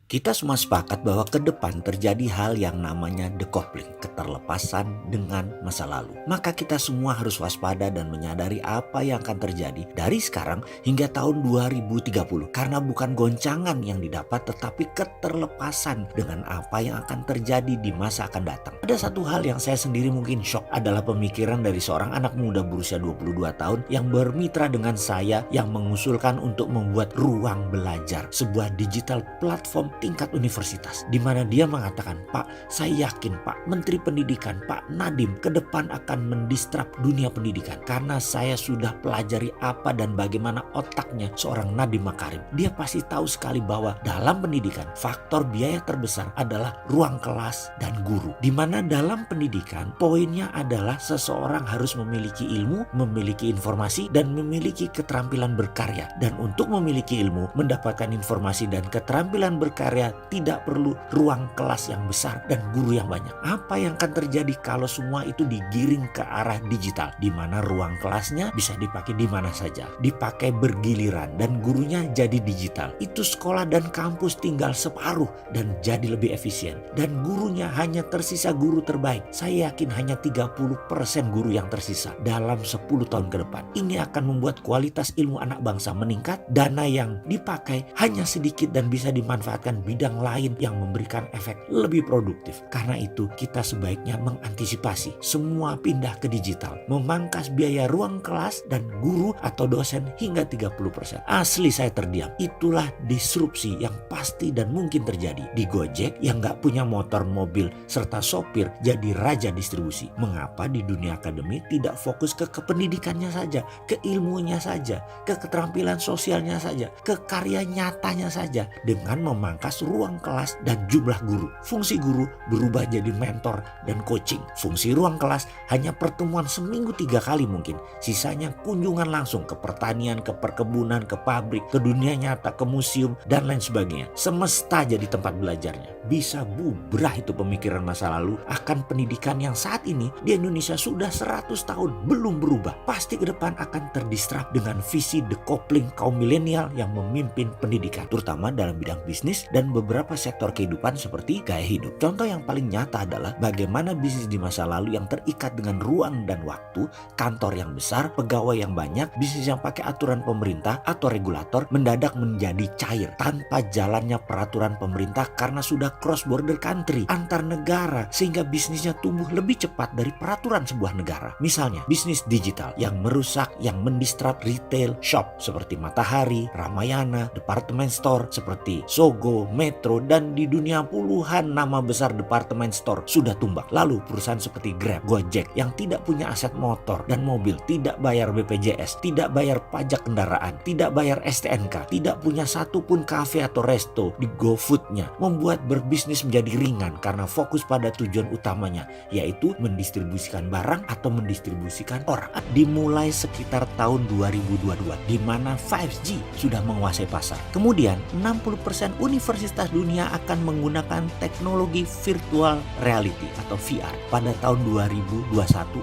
Kita semua sepakat bahwa ke depan terjadi hal yang namanya decoupling, keterlepasan dengan masa lalu. Maka kita semua harus waspada dan menyadari apa yang akan terjadi dari sekarang hingga tahun 2030. Karena bukan goncangan yang didapat tetapi keterlepasan dengan apa yang akan terjadi di masa akan datang. Ada satu hal yang saya sendiri mungkin shock adalah pemikiran dari seorang anak muda berusia 22 tahun yang bermitra dengan saya yang mengusulkan untuk membuat Ruang Belajar, sebuah digital platform tingkat universitas, di mana dia mengatakan, "Pak, saya yakin Pak Menteri Pendidikan, Pak Nadiem ke depan akan mendistrap dunia pendidikan karena saya sudah pelajari apa dan bagaimana otaknya seorang Nadiem Makarim. Dia pasti tahu sekali bahwa dalam pendidikan faktor biaya terbesar adalah ruang kelas dan guru, di mana dalam pendidikan poinnya adalah seseorang harus memiliki ilmu, memiliki informasi, dan memiliki keterampilan berkarya. Dan untuk memiliki ilmu, mendapatkan informasi dan keterampilan berkarya tidak perlu ruang kelas yang besar dan guru yang banyak. Apa yang akan terjadi kalau semua itu digiring ke arah digital, di mana ruang kelasnya bisa dipakai di mana saja, dipakai bergiliran, dan gurunya jadi digital. Itu sekolah dan kampus tinggal separuh dan jadi lebih efisien. Dan gurunya hanya tersisa guru terbaik. Saya yakin hanya 30% guru yang tersisa dalam 10 tahun ke depan. Ini akan membuat kualitas ilmu anak bangsa meningkat, dana yang dipakai hanya sedikit dan bisa dimanfaatkan bidang lain yang memberikan efek lebih produktif. Karena itu kita sebaiknya mengantisipasi semua pindah ke digital, memangkas biaya ruang kelas dan guru atau dosen hingga 30%. Asli saya terdiam. Itulah disrupsi yang pasti dan mungkin terjadi. Di Gojek yang gak punya motor, mobil, serta sopir jadi raja distribusi. Mengapa di dunia akademik tidak fokus ke pendidikannya saja, ke ilmunya saja, ke keterampilan sosialnya saja, ke karya nyatanya saja, dengan memangkas ruang kelas dan jumlah guru. Fungsi guru berubah jadi mentor dan coaching. Fungsi ruang kelas hanya pertemuan seminggu 3 kali mungkin. Sisanya kunjungan langsung ke pertanian, ke perkebunan, ke pabrik, ke dunia nyata, ke museum, dan lain sebagainya. Semesta jadi tempat belajarnya. Bisa bubrah itu pemikiran masa lalu akan pendidikan yang saat ini di Indonesia sudah 100 tahun belum berubah. Pasti ke depan akan terdistrap dengan visi decoupling kaum milenial yang memimpin pendidikan, terutama dalam bidang bisnis dan beberapa sektor kehidupan seperti gaya hidup. Contoh yang paling nyata adalah bagaimana bisnis di masa lalu yang terikat dengan ruang dan waktu, kantor yang besar, pegawai yang banyak, bisnis yang pakai aturan pemerintah atau regulator mendadak menjadi cair tanpa jalannya peraturan pemerintah karena sudah cross border country, antar negara, sehingga bisnisnya tumbuh lebih cepat dari peraturan sebuah negara. Misalnya bisnis digital yang merusak, yang mendistrap retail shop seperti Matahari, Ramayana, department store seperti Sogo, Metro, dan di dunia puluhan nama besar department store sudah tumbang. Lalu perusahaan seperti Grab, Gojek yang tidak punya aset motor dan mobil, tidak bayar BPJS, tidak bayar pajak kendaraan, tidak bayar STNK, tidak punya satupun kafe atau resto di GoFood-nya, membuat berbisnis menjadi ringan karena fokus pada tujuan utamanya, yaitu mendistribusikan barang atau mendistribusikan orang. Dimulai sekitar tahun 2022, di mana 5G sudah menguasai pasar. Kemudian 60% universitas dunia akan menggunakan teknologi virtual reality atau VR pada tahun 2021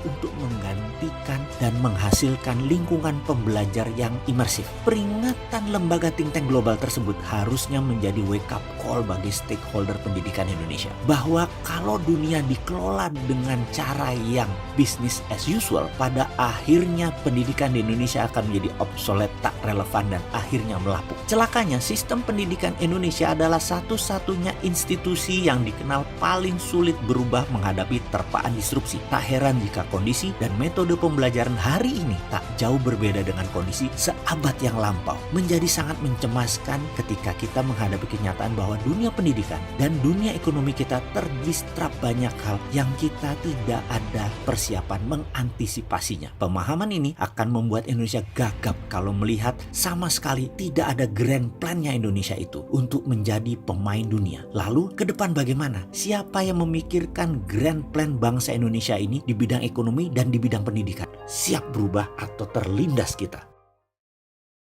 untuk menggantikan dan menghasilkan lingkungan pembelajar yang imersif. Peringatan lembaga think tank global tersebut harusnya menjadi wake up call bagi stakeholder pendidikan Indonesia, bahwa kalau dunia dikelola dengan cara yang business as usual, pada akhirnya pendidikan di Indonesia akan menjadi obsolete, tak relevan, dan akhirnya melapuk. Celakanya sistem pendidikan Indonesia adalah satu-satunya institusi yang dikenal paling sulit berubah menghadapi terpaan disrupsi. Tak heran jika kondisi dan metode pembelajaran hari ini tak jauh berbeda dengan kondisi seabad yang lampau. Menjadi sangat mencemaskan ketika kita menghadapi kenyataan bahwa dunia pendidikan dan dunia ekonomi kita terdistrap banyak hal yang kita tidak ada persiapan mengantisipasinya. Pemahaman ini akan membuat Indonesia gagap kalau melihat sama sekali tidak ada grand plan-nya Indonesia itu untuk menjadi pemain dunia. Lalu ke depan bagaimana? Siapa yang memikirkan grand plan bangsa Indonesia ini di bidang ekonomi dan di bidang pendidikan? Siap berubah atau terlindas kita?